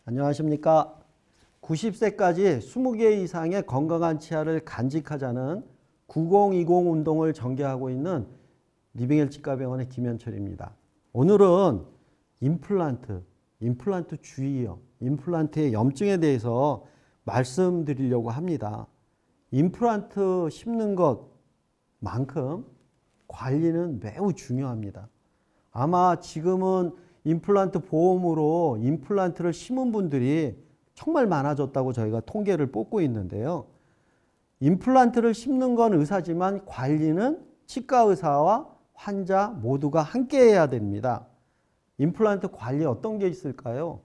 안녕하십니까. 90세까지 20개 이상의 건강한 치아를 간직하자는 9020 운동을 전개하고 있는 리빙헬 치과병원의 김현철입니다. 오늘은 임플란트 주의요. 임플란트의 염증에 대해서 말씀드리려고 합니다. 임플란트 심는 것만큼 관리는 매우 중요합니다. 아마 지금은 임플란트 보험으로 임플란트를 심은 분들이 정말 많아졌다고 저희가 통계를 뽑고 있는데요. 임플란트를 심는 건 의사지만 관리는 치과 의사와 환자 모두가 함께 해야 됩니다. 임플란트 관리 어떤 게 있을까요?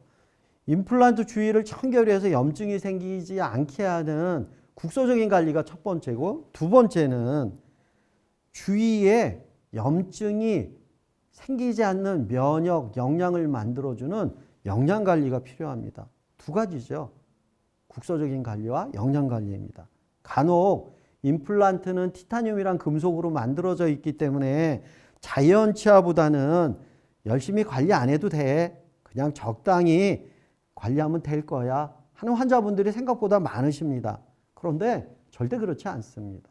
임플란트 주위를 청결해서 염증이 생기지 않게 하는 국소적인 관리가 첫 번째고, 두 번째는 주위에 염증이 생기지 않는 면역, 영양을 만들어주는 영양관리가 필요합니다. 두 가지죠. 국소적인 관리와 영양관리입니다. 간혹 임플란트는 티타늄이란 금속으로 만들어져 있기 때문에 자연 치아보다는 열심히 관리 안 해도 돼, 그냥 적당히 관리하면 될 거야 하는 환자분들이 생각보다 많으십니다. 그런데 절대 그렇지 않습니다.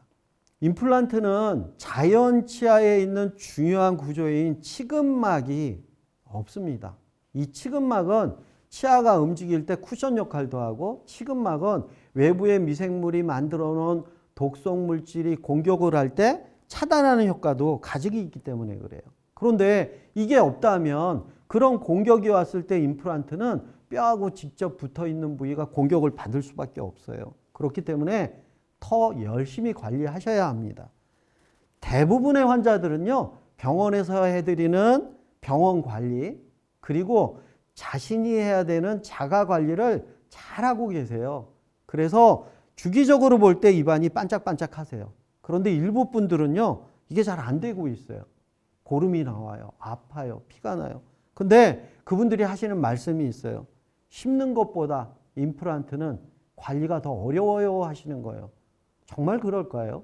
임플란트는 자연 치아에 있는 중요한 구조인 치근막이 없습니다. 이 치근막은 치아가 움직일 때 쿠션 역할도 하고, 치근막은 외부의 미생물이 만들어 놓은 독성 물질이 공격을 할 때 차단하는 효과도 가지고 있기 때문에 그래요. 그런데 이게 없다면 그런 공격이 왔을 때 임플란트는 뼈하고 직접 붙어 있는 부위가 공격을 받을 수밖에 없어요. 그렇기 때문에 더 열심히 관리하셔야 합니다. 대부분의 환자들은요, 병원에서 해드리는 병원 관리, 그리고 자신이 해야 되는 자가 관리를 잘하고 계세요. 그래서 주기적으로 볼 때 입안이 반짝반짝 하세요. 그런데 일부 분들은요, 이게 잘 안 되고 있어요. 고름이 나와요. 아파요. 피가 나요. 근데 그분들이 하시는 말씀이 있어요. 심는 것보다 임플란트는 관리가 더 어려워요 하시는 거예요. 정말 그럴까요?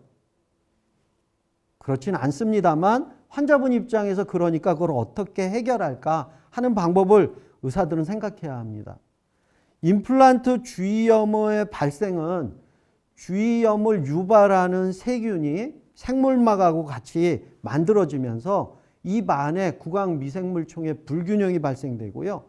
그렇진 않습니다만 환자분 입장에서 그러니까 그걸 어떻게 해결할까 하는 방법을 의사들은 생각해야 합니다. 임플란트 주위염의 발생은 주위염을 유발하는 세균이 생물막하고 같이 만들어지면서 입 안에 구강 미생물총의 불균형이 발생되고요.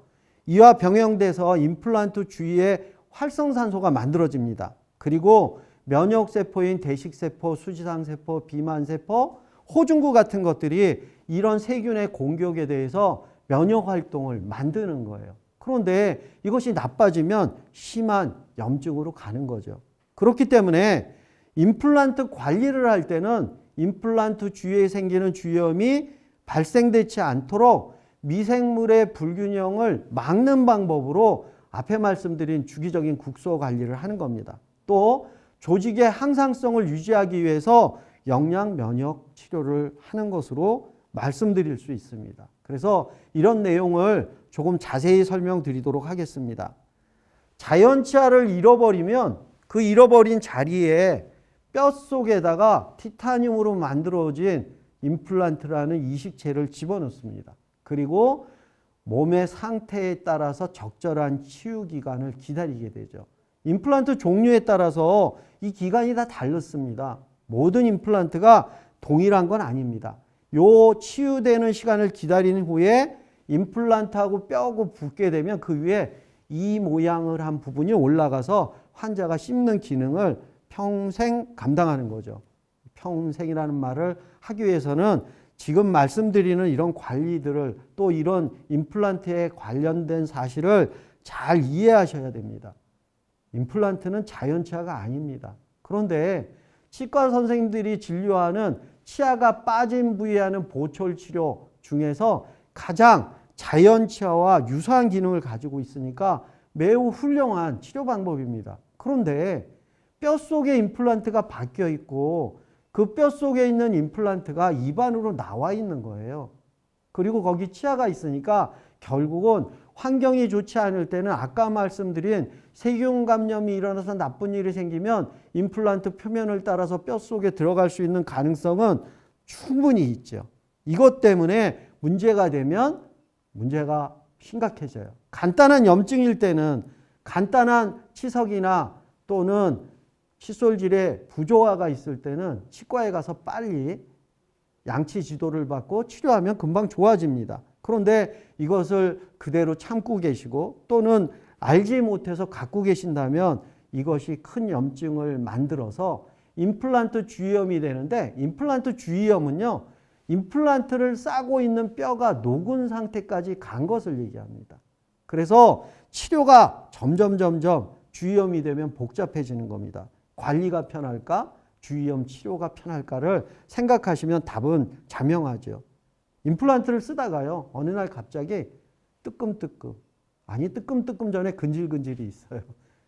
이와 병행돼서 임플란트 주위에 활성산소가 만들어집니다. 그리고 면역세포인 대식세포, 수지상세포, 비만세포, 호중구 같은 것들이 이런 세균의 공격에 대해서 면역활동을 만드는 거예요. 그런데 이것이 나빠지면 심한 염증으로 가는 거죠. 그렇기 때문에 임플란트 관리를 할 때는 임플란트 주위에 생기는 주위염이 발생되지 않도록 미생물의 불균형을 막는 방법으로 앞에 말씀드린 주기적인 국소 관리를 하는 겁니다. 또 조직의 항상성을 유지하기 위해서 영양 면역 치료를 하는 것으로 말씀드릴 수 있습니다. 그래서 이런 내용을 조금 자세히 설명드리도록 하겠습니다. 자연 치아를 잃어버리면 그 잃어버린 자리에 뼛속에다가 티타늄으로 만들어진 임플란트라는 이식체를 집어넣습니다. 그리고 몸의 상태에 따라서 적절한 치유 기간을 기다리게 되죠. 임플란트 종류에 따라서 이 기간이 다 다릅니다. 모든 임플란트가 동일한 건 아닙니다. 요 치유되는 시간을 기다리는 후에 임플란트하고 뼈하고 붙게 되면 그 위에 이 모양을 한 부분이 올라가서 환자가 씹는 기능을 평생 감당하는 거죠. 평생이라는 말을 하기 위해서는 지금 말씀드리는 이런 관리들을, 또 이런 임플란트에 관련된 사실을 잘 이해하셔야 됩니다. 임플란트는 자연 치아가 아닙니다. 그런데 치과 선생님들이 진료하는 치아가 빠진 부위에 하는 보철 치료 중에서 가장 자연 치아와 유사한 기능을 가지고 있으니까 매우 훌륭한 치료 방법입니다. 그런데 뼛속에 임플란트가 박혀 있고 그 뼛속에 있는 임플란트가 입안으로 나와 있는 거예요. 그리고 거기 치아가 있으니까 결국은 환경이 좋지 않을 때는 아까 말씀드린 세균 감염이 일어나서 나쁜 일이 생기면 임플란트 표면을 따라서 뼛속에 들어갈 수 있는 가능성은 충분히 있죠. 이것 때문에 문제가 되면 문제가 심각해져요. 간단한 염증일 때는 간단한 치석이나 또는 칫솔질에 부조화가 있을 때는 치과에 가서 빨리 양치 지도를 받고 치료하면 금방 좋아집니다. 그런데 이것을 그대로 참고 계시고 또는 알지 못해서 갖고 계신다면 이것이 큰 염증을 만들어서 임플란트 주위염이 되는데, 임플란트 주위염은요, 임플란트를 싸고 있는 뼈가 녹은 상태까지 간 것을 얘기합니다. 그래서 치료가 점점 주위염이 되면 복잡해지는 겁니다. 관리가 편할까? 주위염 치료가 편할까를 생각하시면 답은 자명하죠. 임플란트를 쓰다가요, 어느 날 갑자기 뜨끔뜨끔, 아니 뜨끔뜨끔 전에 근질근질이 있어요.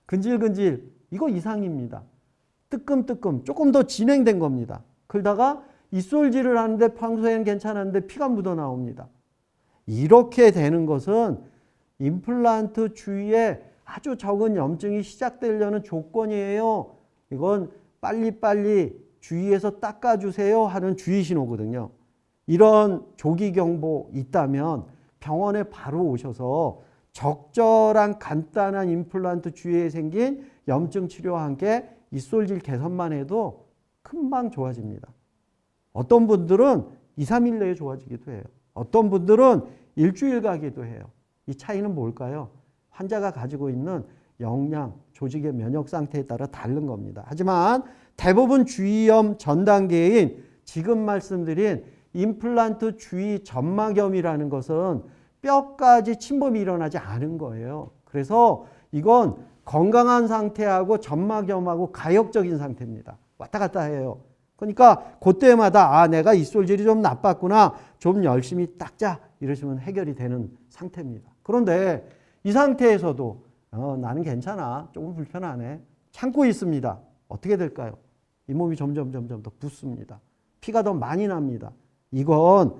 근질근질, 이거 이상입니다. 뜨끔뜨끔, 조금 더 진행된 겁니다. 그러다가 입술질을 하는데 평소에는 괜찮았는데 피가 묻어 나옵니다. 이렇게 되는 것은 임플란트 주위에 아주 적은 염증이 시작되려는 조건이에요. 이건 빨리빨리 주위에서 닦아주세요 하는 주의 신호거든요. 이런 조기 경보 있다면 병원에 바로 오셔서 적절한 간단한 임플란트 주위에 생긴 염증 치료와 함께 입술질 개선만 해도 금방 좋아집니다. 어떤 분들은 2, 3일 내에 좋아지기도 해요. 어떤 분들은 일주일 가기도 해요. 이 차이는 뭘까요? 환자가 가지고 있는 영양, 조직의 면역 상태에 따라 다른 겁니다. 하지만 대부분 주위염 전 단계인 지금 말씀드린 임플란트 주위 점막염이라는 것은 뼈까지 침범이 일어나지 않은 거예요. 그래서 이건 건강한 상태하고 점막염하고 가역적인 상태입니다. 왔다 갔다 해요. 그러니까 그때마다 내가 입술질이 좀 나빴구나, 좀 열심히 닦자 이러시면 해결이 되는 상태입니다. 그런데 이 상태에서도 나는 괜찮아, 조금 불편하네, 참고 있습니다. 어떻게 될까요? 잇몸이 점점 더 붓습니다. 피가 더 많이 납니다. 이건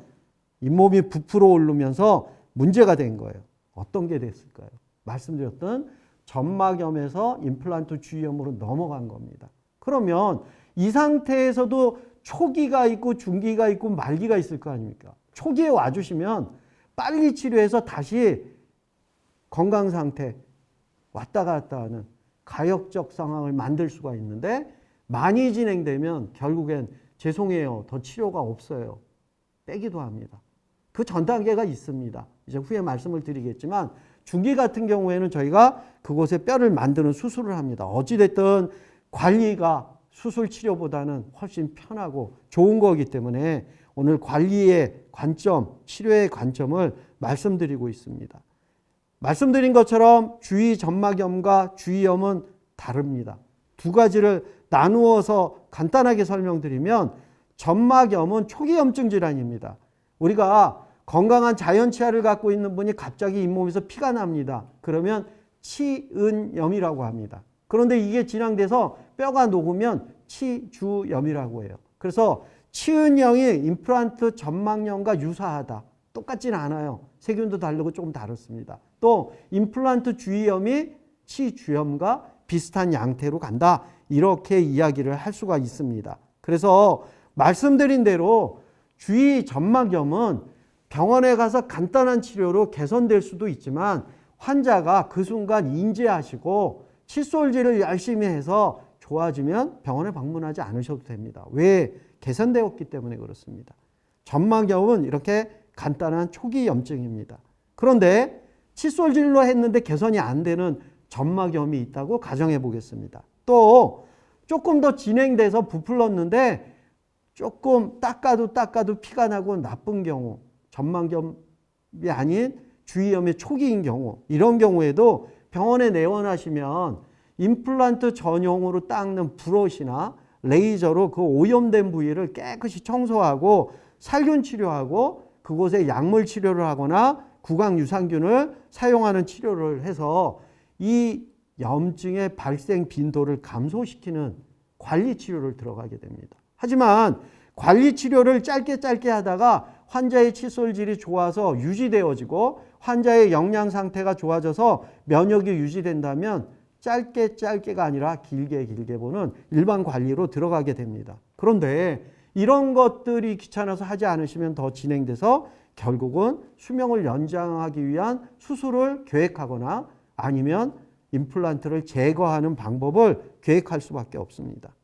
잇몸이 부풀어 오르면서 문제가 된 거예요. 어떤 게 됐을까요? 말씀드렸던 점막염에서 임플란트 주위염으로 넘어간 겁니다. 그러면 이 상태에서도 초기가 있고 중기가 있고 말기가 있을 거 아닙니까? 초기에 와주시면 빨리 치료해서 다시 건강 상태 왔다 갔다 하는 가역적 상황을 만들 수가 있는데, 많이 진행되면 결국엔 죄송해요, 더 치료가 없어요, 빼기도 합니다. 그 전 단계가 있습니다. 이제 후에 말씀을 드리겠지만 중기 같은 경우에는 저희가 그곳에 뼈를 만드는 수술을 합니다. 어찌됐든 관리가 수술 치료보다는 훨씬 편하고 좋은 거기 때문에 오늘 관리의 관점, 치료의 관점을 말씀드리고 있습니다. 말씀드린 것처럼 주위 점막염과 주위염은 다릅니다. 두 가지를 나누어서 간단하게 설명드리면, 점막염은 초기 염증 질환입니다. 우리가 건강한 자연 치아를 갖고 있는 분이 갑자기 잇몸에서 피가 납니다. 그러면 치은염이라고 합니다. 그런데 이게 진행돼서 뼈가 녹으면 치주염이라고 해요. 그래서 치은염이 임플란트 점막염과 유사하다. 똑같지는 않아요. 세균도 다르고 조금 다릅니다. 또 임플란트 주위염이 치주염과 비슷한 양태로 간다. 이렇게 이야기를 할 수가 있습니다. 그래서 말씀드린 대로 주위 점막염은 병원에 가서 간단한 치료로 개선될 수도 있지만 환자가 그 순간 인지하시고 칫솔질을 열심히 해서 좋아지면 병원에 방문하지 않으셔도 됩니다. 왜? 개선되었기 때문에 그렇습니다. 점막염은 이렇게 간단한 초기 염증입니다. 그런데 칫솔질로 했는데 개선이 안 되는 점막염이 있다고 가정해 보겠습니다. 또 조금 더 진행돼서 부풀렀는데 조금 닦아도 피가 나고 나쁜 경우, 점막염이 아닌 주위염의 초기인 경우, 이런 경우에도 병원에 내원하시면 임플란트 전용으로 닦는 브러쉬나 레이저로 그 오염된 부위를 깨끗이 청소하고 살균 치료하고 그곳에 약물 치료를 하거나 구강 유산균을 사용하는 치료를 해서 이 염증의 발생 빈도를 감소시키는 관리 치료를 들어가게 됩니다. 하지만 관리 치료를 짧게 하다가 환자의 칫솔질이 좋아서 유지되어지고 환자의 영양 상태가 좋아져서 면역이 유지된다면 짧게가 아니라 길게 보는 일반 관리로 들어가게 됩니다. 그런데 이런 것들이 귀찮아서 하지 않으시면 더 진행돼서 결국은 수명을 연장하기 위한 수술을 계획하거나 아니면 임플란트를 제거하는 방법을 계획할 수밖에 없습니다.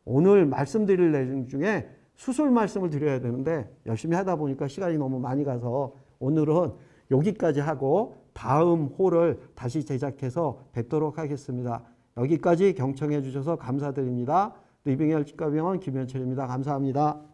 오늘 말씀드릴 내용 중에 수술 말씀을 드려야 되는데 열심히 하다 보니까 시간이 너무 많이 가서 오늘은 여기까지 하고 다음 홀을 다시 제작해서 뵙도록 하겠습니다. 여기까지 경청해 주셔서 감사드립니다. 리빙헬 치과병원 김현철입니다. 감사합니다.